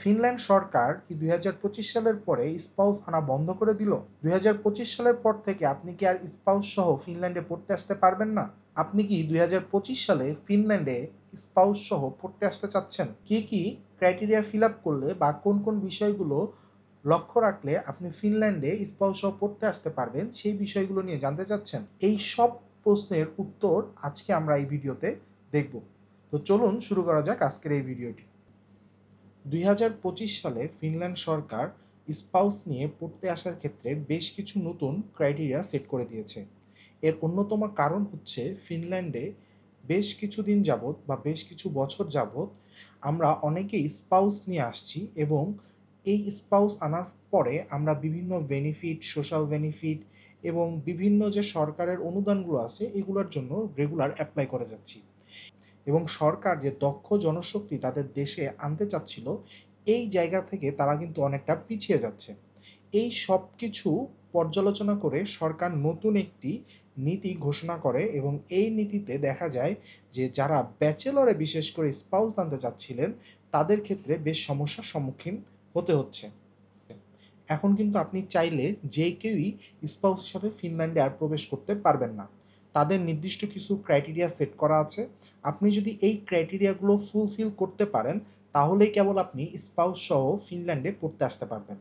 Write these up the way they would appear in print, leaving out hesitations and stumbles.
Finland সরকার কি 2025 সালের পরে স্পাউস আনা বন্ধ করে দিল? 2025 সালের পর থেকে আপনি কি আর স্পাউস সহ ফিনল্যান্ডে পড়তে আসতে পারবেন না? আপনি কি 2025 সালে ফিনল্যান্ডে স্পাউস সহ পড়তে আসতে চাচ্ছেন? কি কি ক্রাইটেরিয়া ফিল আপ করলে বা কোন কোন বিষয়গুলো লক্ষ্য রাখলে আপনি ফিনল্যান্ডে স্পাউস সহ পড়তে আসতে পারবেন, সেই বিষয়গুলো নিয়ে জানতে চাচ্ছেন? এই সব প্রশ্নের উত্তর আজকে আমরা এই ভিডিওতে দেখব। তো চলুন শুরু করা যাক আজকের এই ভিডিওটি। 2025 সালে ফিনল্যান্ড সরকার স্পাউস নিয়ে পড়তে আসার ক্ষেত্রে বেশ কিছু নতুন ক্রাইটেরিয়া সেট করে দিয়েছে। এর অন্যতম কারণ হচ্ছে ফিনল্যান্ডে বেশ কিছুদিন যাবৎ বা বেশ কিছু বছর যাবৎ আমরা অনেকেই স্পাউস নিয়ে আসছি, এবং এই স্পাউস আনার পরে আমরা বিভিন্ন বেনিফিট, সোশ্যাল বেনিফিট এবং বিভিন্ন যে সরকারের অনুদানগুলো আছে এগুলোর জন্য রেগুলার অ্যাপ্লাই করে যাচ্ছি, এবং সরকার যে দক্ষ জনশক্তি তাদের দেশে আনতে চাচ্ছিল, এই জায়গা থেকে তারা কিন্তু অনেকটা পিছিয়ে যাচ্ছে। এই সব কিছু পর্যালোচনা করে সরকার নতুন একটি নীতি ঘোষণা করে, এবং এই নীতিতে দেখা যায় যে যারা ব্যাচেলরে বিশেষ করে স্পাউস আনতে চাচ্ছিলেন তাদের ক্ষেত্রে বেশ সমস্যার সম্মুখীন হতে হচ্ছে। এখন কিন্তু আপনি চাইলে যে কেউই স্পাউস হিসাবে ফিনল্যান্ডে আর প্রবেশ করতে পারবেন না। তাদের নির্দিষ্ট কিছু ক্রাইটেরিয়া সেট করা আছে। আপনি যদি এই ক্রাইটেরিয়াগুলো ফুলফিল করতে পারেন তাহলেই কেবল আপনি স্পাউস সহ ফিনল্যান্ডে পড়তে আসতে পারবেন।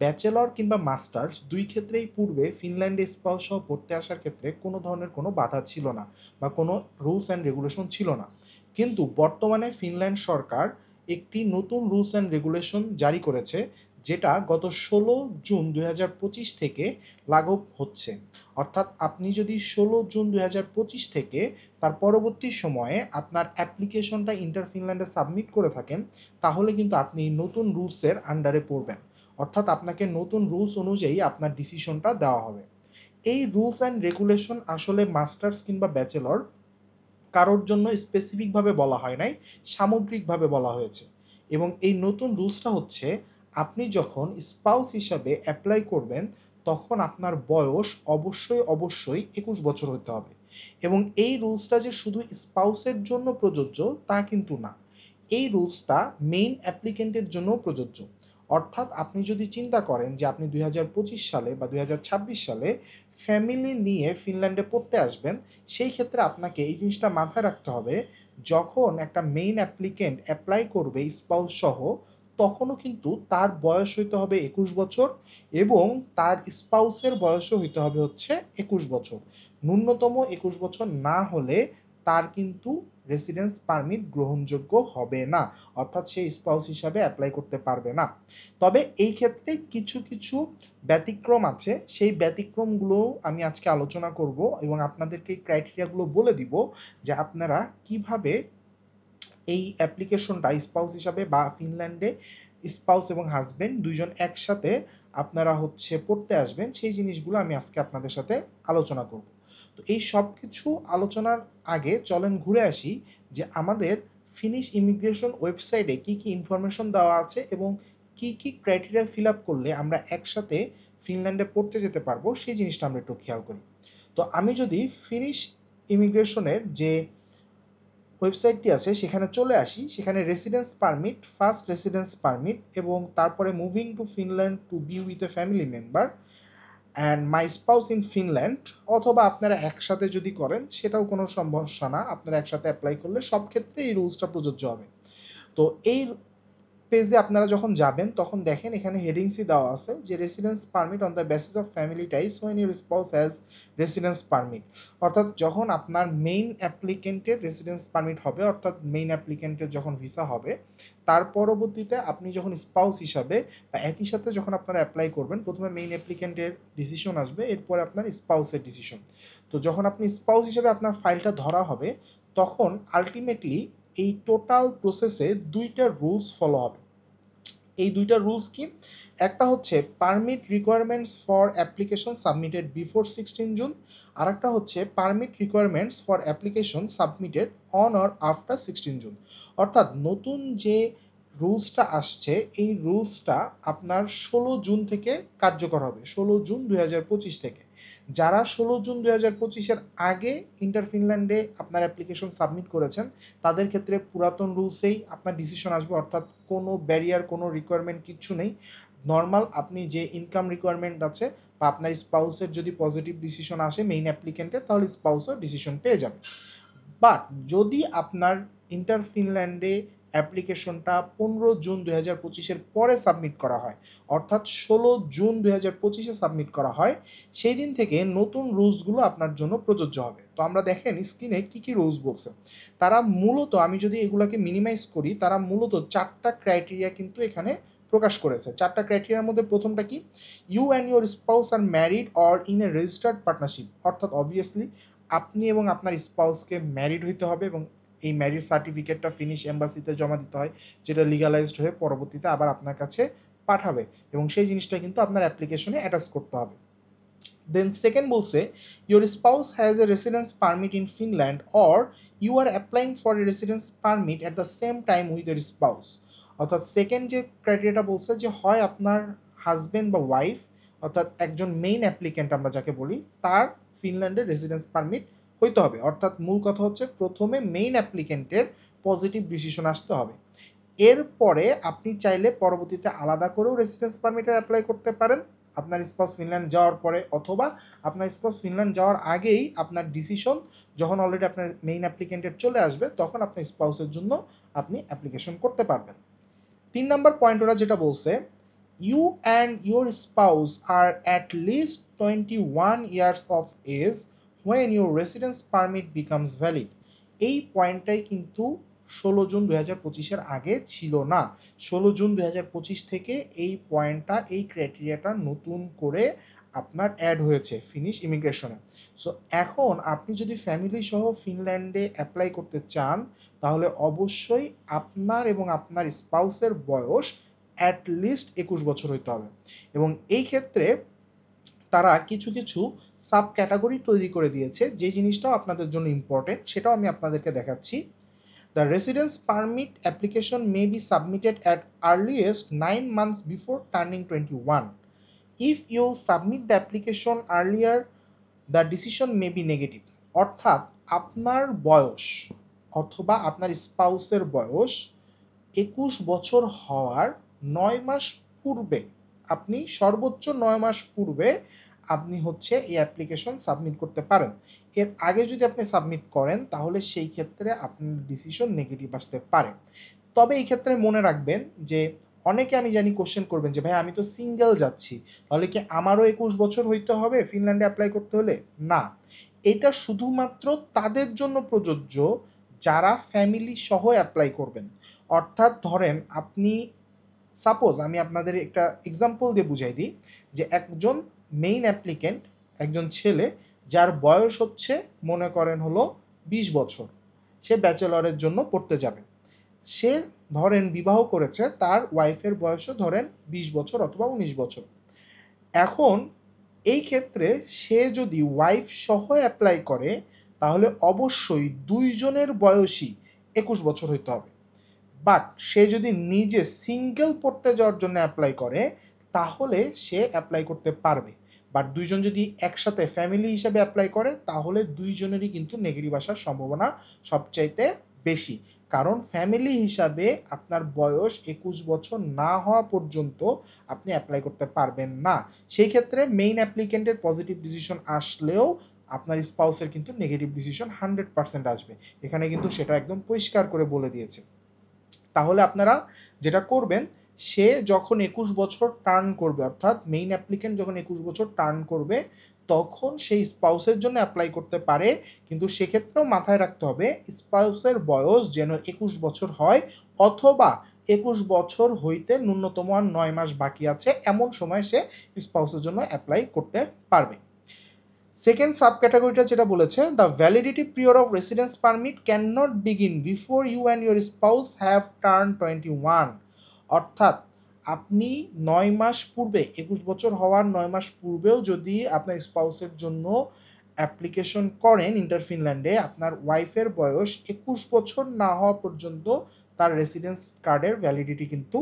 ব্যাচেলর কিংবা মাস্টার্স দুই ক্ষেত্রেই পূর্বে ফিনল্যান্ডে স্পাউস সহ পড়তে আসার ক্ষেত্রে কোনো ধরনের কোনো বাধা ছিল না বা কোনো রুলস অ্যান্ড রেগুলেশন ছিল না। কিন্তু বর্তমানে ফিনল্যান্ড সরকার একটি নতুন রুলস অ্যান্ড রেগুলেশন জারি করেছে, যেটা গত 16 জুন 2025 থেকে লাগু হচ্ছে। অর্থাৎ আপনি যদি 16 জুন 2025 থেকে তার পরবর্তী সময়ে আপনার অ্যাপ্লিকেশনটা ইন্টার ফিনল্যান্ডে সাবমিট করে থাকেন, তাহলে কিন্তু আপনি নতুন রুলসের আন্ডারে পড়বেন। অর্থাৎ আপনাকে নতুন রুলস অনুযায়ী আপনার ডিসিশনটা দেওয়া হবে। এই রুলস অ্যান্ড রেগুলেশন আসলে মাস্টার্স কিংবা ব্যাচেলর কারোর জন্য স্পেসিফিকভাবে বলা হয় নাই, সামগ্রিকভাবে বলা হয়েছে। এবং এই নতুন রুলসটা হচ্ছে, আপনি যখন স্পাউস হিসাবে অ্যাপ্লাই করবেন তখন আপনার বয়স অবশ্যই অবশ্যই 21 বছর হতে হবে। এবং এই রুলসটা যে শুধু স্পাউসের জন্য প্রযোজ্য তা কিন্তু না, এই রুলসটা মেইন অ্যাপ্লিকেন্টের জন্যও প্রযোজ্য। অর্থাৎ আপনি যদি চিন্তা করেন যে আপনি 2025 সালে বা 2026 সালে ফ্যামিলি নিয়ে ফিনল্যান্ডে পড়তে আসবেন, সেই ক্ষেত্রে আপনাকে এই জিনিসটা মাথায় রাখতে হবে, যখন একটা মেইন অ্যাপ্লিকেন্ট অ্যাপ্লাই করবে স্পাউস সহ, তখনও কিন্তু তার বয়স হইতে হবে 21 বছর, এবং তার স্পাউসের বয়সও হইতে হবে হচ্ছে 21 বছর। ন্যূনতম 21 বছর না হলে তার কিন্তু রেসিডেন্স পারমিট গ্রহণযোগ্য হবে না, অর্থাৎ সে স্পাউস হিসাবে অ্যাপ্লাই করতে পারবে না। তবে এই ক্ষেত্রে কিছু কিছু ব্যতিক্রম আছে, সেই ব্যতিক্রমগুলো আমি আজকে আলোচনা করব, এবং আপনাদেরকে এই ক্রাইটেরিয়াগুলো বলে দিব যে আপনারা কিভাবে এই অ্যাপ্লিকেশনটা স্পাউস হিসাবে বা ফিনল্যান্ডে স্পাউস এবং হাজবেন্ড দুইজন একসাথে আপনারা হচ্ছে পড়তে আসবেন, সেই জিনিসগুলো আমি আজকে আপনাদের সাথে আলোচনা করব। তো এই সব কিছু আলোচনার আগে চলেন ঘুরে আসি যে আমাদের ফিনিশ ইমিগ্রেশন ওয়েবসাইটে কি কি ইনফরমেশন দেওয়া আছে, এবং কি কি ক্রাইটেরিয়া ফিল আপ করলে আমরা একসাথে ফিনল্যান্ডে পড়তে যেতে পারবো, সেই জিনিসটা আমরা একটু খেয়াল করি। তো আমি যদি ফিনিশ ইমিগ্রেশনের যে ওয়েবসাইটটি আছে সেখানে চলে আসি, সেখানে residence permit, first residence permit, এবং তারপরে moving to Finland to be with a family member and my spouse in Finland, অথবা আপনারা একসাথে যদি করেন সেটাও কোনো সমস্যা না, আপনারা একসাথে অ্যাপ্লাই করলে সব ক্ষেত্রে এই রুলসটা প্রযোজ্য হবে। তো এই পেজে আপনারা যখন যাবেন তখন দেখেন এখানে হেডিংসই দেওয়া আছে যে residence permit on the basis of family ties when your spouse has residence permit. অর্থাৎ যখন আপনার মেইন অ্যাপ্লিকেন্টের রেসিডেন্স পারমিট হবে, অর্থাৎ মেইন অ্যাপ্লিকেন্টের যখন ভিসা হবে, তার পরবর্তীতে আপনি যখন স্পাউস হিসাবে বা একই সাথে যখন আপনারা অ্যাপ্লাই করবেন, প্রথমে মেইন অ্যাপ্লিকেন্টের ডিসিশন আসবে, এরপরে আপনার স্পাউসের ডিসিশন। তো যখন আপনি স্পাউস হিসাবে আপনার ফাইলটা ধরা হবে, তখন আলটিমেটলি এই টোটাল প্রসেসে দুইটা রুলস ফলো হবে। এই দুইটা রুলস কি? একটা হচ্ছে permit requirements for application submitted before 16 June, আর একটা হচ্ছে permit requirements for application submitted on or after 16 June. অর্থাৎ নতুন যে রুলসটা আসছে এই রুলসটা আপনার 16 জুন থেকে কার্যকর হবে, 16 জুন 2025 থেকে। যারা 16 জুন 2025-এর আগে ইন্টার ফিনল্যান্ডে আপনার অ্যাপ্লিকেশন সাবমিট করেছেন তাদের ক্ষেত্রে পুরাতন রুলসেই আপনার ডিসিশন আসবে, অর্থাৎ কোনো ব্যারিয়ার, কোনো রিকোয়ারমেন্ট কিচ্ছু নেই। নর্মাল আপনি যে ইনকাম রিকোয়ারমেন্ট আছে বা আপনার স্পাউসের যদি পজিটিভ ডিসিশন আসে মেইন অ্যাপ্লিকেন্টের, তাহলে স্পাউসও ডিসিশন পেয়ে যাবে। বাট যদি আপনার ইন্টার ফিনল্যান্ডে অ্যাপ্লিকেশনটা 15 জুন 2025-এর পরে সাবমিট করা হয়, অর্থাৎ 16 জুন 2025-এ সাবমিট করা হয়, সেই দিন থেকে নতুন রুলসগুলো আপনার জন্য প্রযোজ্য হবে। তো আমরা দেখেন স্ক্রিনে কী কী রুলস বলছে। তারা মূলত, আমি যদি এগুলাকে মিনিমাইজ করি, তারা মূলত 4টা ক্রাইটেরিয়া কিন্তু এখানে প্রকাশ করেছে। 4টা ক্রাইটেরিয়ার মধ্যে প্রথমটা কি, you and your spouse are married or in a registered partnership, অর্থাৎ অবভিয়াসলি আপনি এবং আপনার স্পাউসকে ম্যারিড হইতে হবে এবং এই ম্যারিড সার্টিফিকেটটা ফিনিশ এম্বাসিতে জমা দিতে হয়, যেটা লিগালাইজড হয়ে পরবর্তীতে আবার আপনার কাছে পাঠাবে এবং সেই জিনিসটা কিন্তু আপনার অ্যাপ্লিকেশনে অ্যাটাচ করতে হবে। দেন সেকেন্ড বলছে, your spouse has a residence permit in Finland or you are applying for a residence permit at the same time with your spouse. অর্থাৎ সেকেন্ড যে ক্রাইটেরিয়াটা বলছে যে হয় আপনার হাজব্যান্ড বা ওয়াইফ, অর্থাৎ একজন মেইন অ্যাপ্লিকেন্ট আমরা যাকে বলি, তার ফিনল্যান্ডের রেসিডেন্স পারমিট হইতে হবে। অর্থাৎ মূল কথা হচ্ছে প্রথমে মেইন অ্যাপ্লিকেন্টের পজিটিভ ডিসিশন আসতে হবে। এরপরে আপনি চাইলে পরবর্তীতে আলাদা করেও রেসিডেন্স পারমিটের অ্যাপ্লাই করতে পারেন আপনার স্পাউস ফিনল্যান্ড যাওয়ার পরে, অথবা আপনার স্পাউস ফিনল্যান্ড যাওয়ার আগেই আপনার ডিসিশন যখন অলরেডি আপনার মেইন অ্যাপ্লিকেন্টের চলে আসবে তখন আপনার স্পাউসের জন্য আপনি অ্যাপ্লিকেশন করতে পারবেন। 3 নম্বর পয়েন্ট ওরা যেটা বলছে, you and your spouse are at least 21 years of age when your residence permit becomes valid। এই পয়েন্টটাই কিন্তু 16 জুন 2025-এর আগে ছিল না। 16 জুন 2025 থেকে এই পয়েন্টটা, এই ক্রাইটেরিয়াটা নতুন করে আপনার অ্যাড হয়েছে ফিনিশ ইমিগ্রেশনে। সো এখন আপনি যদি ফ্যামিলি সহ ফিনল্যান্ডে অ্যাপ্লাই করতে চান তাহলে অবশ্যই আপনার এবং আপনার স্পাউসের বয়স অ্যাট লিস্ট 21 বছর হইতে হবে এবং এই ক্ষেত্রে তারা কিছু কিছু সাব ক্যাটাগরি তৈরি করে দিয়েছে, যে জিনিসটাও আপনাদের জন্য ইম্পর্টেন্ট, সেটাও আমি আপনাদেরকে দেখাচ্ছি। The residence permit application may be submitted at earliest 9 months before turning 21। If you submit the application earlier the decision may be negative. অর্থাৎ আপনার বয়স অথবা আপনার স্পাউসের বয়স 21 বছর হওয়ার 9 মাস পূর্বে, আপনি সর্বোচ্চ 9 মাস পূর্বে আপনি হচ্ছে এই অ্যাপ্লিকেশন সাবমিট করতে পারেন। এর আগে যদি আপনি সাবমিট করেন তাহলে সেই ক্ষেত্রে আপনার ডিসিশন নেগেটিভ আসতে পারে। তবে এই ক্ষেত্রে মনে রাখবেন যে অনেকে আমি জানি কোশ্চেন করবেন যে ভাই আমি তো সিঙ্গেল যাচ্ছি, তাহলে কি আমারও 21 বছর হইতে হবে ফিনল্যান্ডে অ্যাপ্লাই করতে হলে? না, এটা শুধুমাত্র তাদের জন্য প্রযোজ্য যারা ফ্যামিলি সহ অ্যাপ্লাই করবেন। অর্থাৎ ধরেন আপনি, সাপোজ আমি আপনাদের একটা এক্সাম্পল দিয়ে বুঝাই দিই, যে একজন মেইন অ্যাপ্লিকেন্ট, একজন ছেলে যার বয়স হচ্ছে মনে করেন হলো 20 বছর, সে ব্যাচেলরের জন্য পড়তে যাবে। সে ধরেন বিবাহ করেছে, তার ওয়াইফের বয়সও ধরেন 20 বছর অথবা 19 বছর। এখন এই ক্ষেত্রে সে যদি ওয়াইফ সহ অ্যাপ্লাই করে তাহলে অবশ্যই দুইজনের বয়সই 21 বছর হইতে হবে। বাট সে যদি নিজে সিঙ্গেল পড়তে যাওয়ার জন্য অ্যাপ্লাই করে তাহলে সে অ্যাপ্লাই করতে পারবে। বাট দুইজন যদি একসাথে ফ্যামিলি হিসাবে অ্যাপ্লাই করে তাহলে দুইজনেরই কিন্তু নেগেটিভ আসার সম্ভাবনা সবচাইতে বেশি, কারণ ফ্যামিলি হিসাবে আপনার বয়স 21 বছর না হওয়া পর্যন্ত আপনি অ্যাপ্লাই করতে পারবেন না। সেই ক্ষেত্রে মেইন অ্যাপ্লিকেন্টের পজিটিভ ডিসিশন আসলেও আপনার স্পাউসের কিন্তু নেগেটিভ ডিসিশন 100% আসবে। এখানে কিন্তু সেটা একদম পরিষ্কার করে বলে দিয়েছে। তাহলে আপনারা যেটা করবেন, সে যখন 21 বছর টার্ন করবে, অর্থাৎ মেইন অ্যাপ্লিকেন্ট যখন 21 বছর টার্ন করবে তখন সেই স্পাউসের জন্য অ্যাপ্লাই করতে পারে, কিন্তু সেক্ষেত্রেও মাথায় রাখতে হবে স্পাউসের বয়স যেন 21 বছর হয় অথবা 21 বছর হইতে ন্যূনতম আর 9 মাস বাকি আছে, এমন সময় সে স্পাউসের জন্য অ্যাপ্লাই করতে পারবে। সেকেন্ড সাব ক্যাটাগরিটা যেটা বলেছে, the validity period of residence permit can not begin before you and your spouse have turn 21। অর্থাৎ আপনি 9 মাস পূর্বে, 21 বছর হওয়ার 9 মাস পূর্বেও যদি আপনার স্পাউসের জন্য অ্যাপ্লিকেশন করেন ইন্টার ফিনল্যান্ডে, আপনার ওয়াইফের বয়স 21 বছর না হওয়া পর্যন্ত তার রেসিডেন্স কার্ডের ভ্যালিডিটি কিন্তু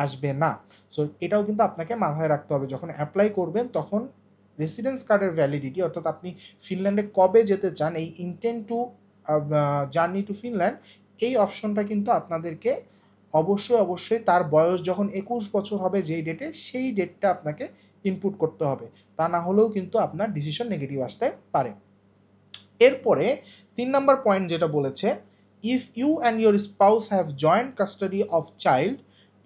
আসবে না। সো এটাও কিন্তু আপনাকে মাথায় রাখতে হবে, যখন অ্যাপ্লাই করবেন তখন রেসিডেন্স কার্ডের ভ্যালিডিটি, অর্থাৎ আপনি ফিনল্যান্ডে কবে যেতে চান, এই intent to journey to Finland, এই অপশনটা কিন্তু আপনাদেরকে অবশ্যই তার বয়স যখন 21 বছর হবে যেই ডেটে, সেই ডেটটা আপনাকে ইনপুট করতে হবে। তা না হলেও কিন্তু আপনার ডিসিশন নেগেটিভ আসতে পারে। এরপরে 3 নম্বর পয়েন্ট যেটা বলেছে, if you and your spouse have joint custody of child,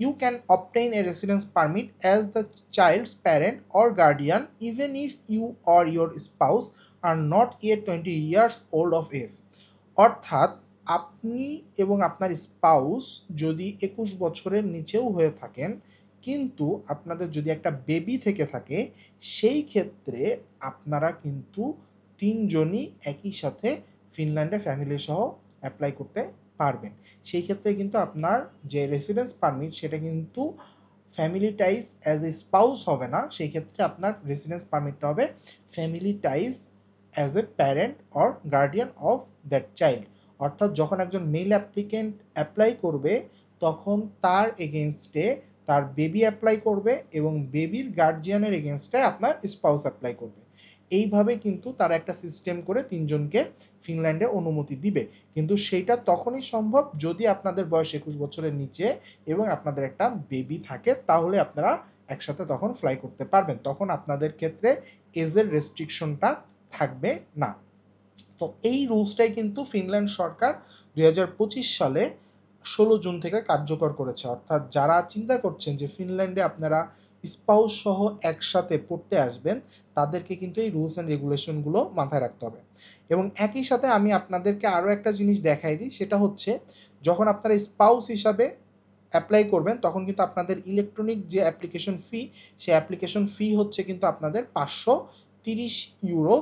you can obtain a residence permit as the child's parent or guardian even if you or your spouse are not yet 20 years old of age. অর্থাৎ আপনি এবং আপনার spouse যদি 21 বছরের নিচেও হয়ে থাকেন, কিন্তু আপনাদের যদি একটা বেবি থেকে থাকে, সেই ক্ষেত্রে আপনারা কিন্তু 3 জনই একই সাথে ফিনল্যান্ডে ফ্যামিলি সহ অ্যাপ্লাই করতে পারবেন। সেই ক্ষেত্রে কিন্তু আপনার যে রেসিডেন্স পারমিট সেটা কিন্তু family ties as a spouse হবে না, সেই ক্ষেত্রে আপনার রেসিডেন্স পারমিটটা হবে family ties as a parent or guardian of that child. অর্থাৎ যখন একজন মেল অ্যাপ্লিকেন্ট অ্যাপ্লাই করবে, তখন তার এগেনস্টে তার বেবি অ্যাপ্লাই করবে এবং বেবির গার্জিয়ানের এগেনস্টে আপনার স্পাউস অ্যাপ্লাই করবে। এইভাবে কিন্তু তারা একটা সিস্টেম করে 3 জনকে ফিনল্যান্ডে অনুমতি দিবে। কিন্তু সেইটা তখনই সম্ভব যদি আপনাদের বয়স 21 বছরের নিচে এবং আপনাদের একটা বেবি থাকে, তাহলে আপনারা একসাথে তখন ফ্লাই করতে পারবেন। তখন আপনাদের ক্ষেত্রে এজের রেস্ট্রিকশনটা থাকবে না। তো এই রুলসটাই কিন্তু ফিনল্যান্ড সরকার 2025 সালে 16 জুন থেকে কার্যকর করেছে। অর্থাৎ যারা চিন্তা করছেন যে ফিনল্যান্ডে আপনারা স্পাউস সহ একসাথে পড়তে আসবেন, তাদেরকে কিন্তু এই রুলস অ্যান্ড রেগুলেশনগুলো মাথায় রাখতে হবে। এবং একই সাথে আমি আপনাদেরকে আরও একটা জিনিস দেখাই দিই, সেটা হচ্ছে যখন আপনারা স্পাউস হিসাবে অ্যাপ্লাই করবেন, তখন কিন্তু আপনাদের ইলেকট্রনিক যে অ্যাপ্লিকেশন ফি, সেই অ্যাপ্লিকেশন ফি হচ্ছে কিন্তু আপনাদের 530 ইউরো,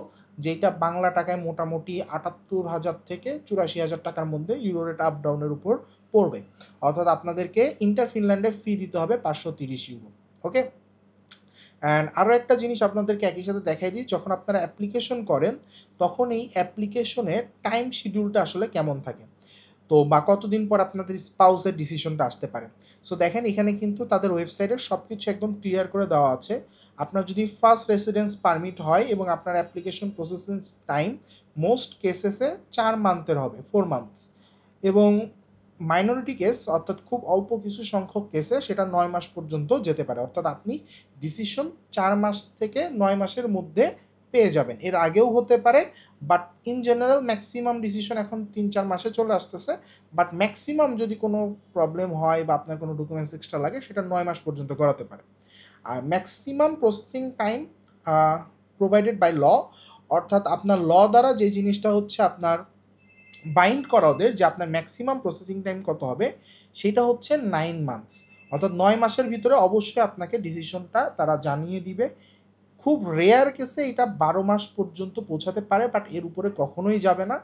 যেটা বাংলা টাকায় মোটামুটি 78,000 থেকে 84,000 টাকার মধ্যে, ইউরো রেট আপ ডাউনের উপর পড়বে। অর্থাৎ আপনাদেরকে ইন্টার ফিনল্যান্ডে ফি দিতে হবে 530 ইউরো। ওকে, অ্যান্ড আরও একটা জিনিস আপনাদেরকে একই সাথে দেখাই দিই, যখন আপনারা অ্যাপ্লিকেশন করেন, তখন এই অ্যাপ্লিকেশনের টাইম শিডিউলটা আসলে কেমন থাকে, তো বা কতদিন পর আপনাদের স্পাউসের ডিসিশনটা আসতে পারে। সো দেখেন, এখানে কিন্তু তাদের ওয়েবসাইটে সব কিছু একদম ক্লিয়ার করে দেওয়া আছে। আপনার যদি ফার্স্ট রেসিডেন্স পারমিট হয় এবং আপনার অ্যাপ্লিকেশন প্রসেসিং টাইম মোস্ট কেসেসে 4 মান্থের হবে, 4 মান্থস, এবং মাইনরিটি কেস অর্থাৎ খুব অল্প কিছু সংখ্যক কেসে সেটা 9 মাস পর্যন্ত যেতে পারে। অর্থাৎ আপনি ডিসিশন 4 মাস থেকে 9 মাসের মধ্যে পেয়ে যাবেন। এর আগেও হতে পারে, but in general maximum decision এখন 3-4 মাসে চলে আসতেছে। বাট ম্যাক্সিমাম যদি কোনো প্রবলেম হয় বা আপনার কোনো ডকুমেন্টস এক্সট্রা লাগে, সেটা 9 মাস পর্যন্ত করাতে পারে। আর maximum processing time provided by law, অর্থাৎ আপনার ল দ্বারা যে জিনিসটা হচ্ছে আপনার বাইন্ড করা ওদের, যে আপনার ম্যাক্সিমাম প্রসেসিং টাইম কত হবে, সেটা হচ্ছে 9 মান্থস। অর্থাৎ 9 মাসের ভিতরে অবশ্যই আপনাকে ডিসিশনটা তারা জানিয়ে দিবে। খুব রেয়ার কেসে এটা 12 মাস পর্যন্ত পৌঁছাতে পারে, বাট এর উপরে কখনোই যাবে না।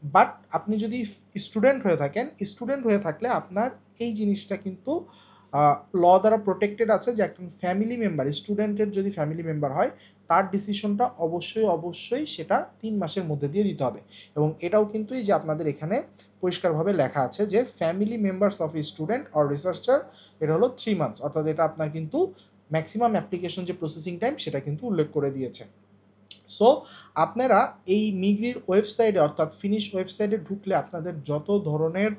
বাট আপনি যদি স্টুডেন্ট হয়ে থাকলে আপনার এই জিনিসটা কিন্তু ল দ্বারা প্রোটেক্টেড আছে, যে একজন ফ্যামিলি মেম্বার, স্টুডেন্টের যদি ফ্যামিলি মেম্বার হয়, তার ডিসিশনটা অবশ্যই সেটা 3 মাসের মধ্যে দিয়ে দিতে হবে। এবং এটাও কিন্তু এই যে আপনাদের এখানে পরিষ্কারভাবে লেখা আছে যে family members of a student or researcher, এটা হলো 3 মান্থস। অর্থাৎ এটা আপনার কিন্তু ম্যাক্সিমাম অ্যাপ্লিকেশন যে প্রসেসিং টাইম, সেটা কিন্তু উল্লেখ করে দিয়েছে। সো আপনারা এই মিগ্রির ওয়েবসাইটে, অর্থাৎ ফিনিশ ওয়েবসাইটে ঢুকলে আপনাদের যত ধরনের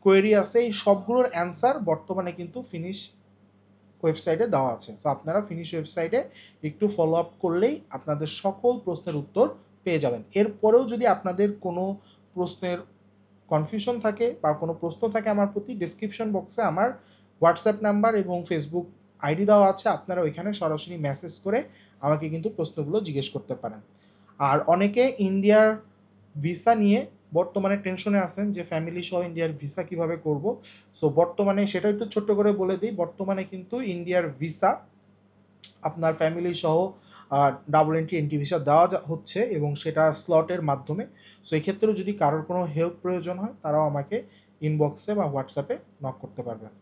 কোয়েরি আছে, এই সবগুলোর অ্যান্সার বর্তমানে কিন্তু ফিনিশ ওয়েবসাইটে দেওয়া আছে। তো আপনারা ফিনিশ ওয়েবসাইটে একটু ফলো আপ করলেই আপনাদের সকল প্রশ্নের উত্তর পেয়ে যাবেন। এরপরেও যদি আপনাদের কোনো প্রশ্নের কনফিউশন থাকে বা কোনো প্রশ্ন থাকে আমার প্রতি, ডেসক্রিপশন বক্সে আমার হোয়াটসঅ্যাপ নাম্বার এবং ফেসবুক আইডি দেওয়া আছে, আপনারা ওইখানে সরাসরি মেসেজ করে আমাকে কিন্তু প্রশ্নগুলো জিজ্ঞেস করতে পারেন। আর অনেকে ইন্ডিয়ার ভিসা নিয়ে বর্তমানে টেনশনে আছেন যে ফ্যামিলি সহ ইন্ডিয়ার ভিসা কিভাবে করব। সো বর্তমানে সেটা একটু ছোট্ট করে বলে দিই, বর্তমানে কিন্তু ইন্ডিয়ার ভিসা আপনার ফ্যামিলি সহ ডাবল এন্ট্রি ভিসা দেওয়া হচ্ছে, এবং সেটা স্লটের মাধ্যমে। সো এক্ষেত্রেও যদি কারোর কোনো হেল্প প্রয়োজন হয়, তারাও আমাকে ইনবক্সে বা হোয়াটসঅ্যাপে নক করতে পারবেন।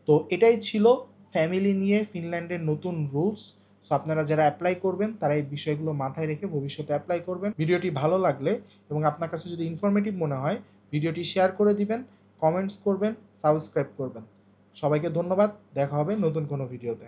তো এটাই ছিল ফ্যামিলি নিয়ে ফিনল্যান্ডের নতুন রুলস। সো আপনারা যারা অ্যাপ্লাই করবেন, তারা এই বিষয়গুলো মাথায় রেখে ভবিষ্যতে অ্যাপ্লাই করবেন। ভিডিওটি ভালো লাগলে এবং আপনার কাছে যদি ইনফরমেটিভ মনে হয়, ভিডিওটি শেয়ার করে দিবেন, কমেন্টস করবেন, সাবস্ক্রাইব করবেন। সবাইকে ধন্যবাদ, দেখা হবে নতুন কোনো ভিডিওতে।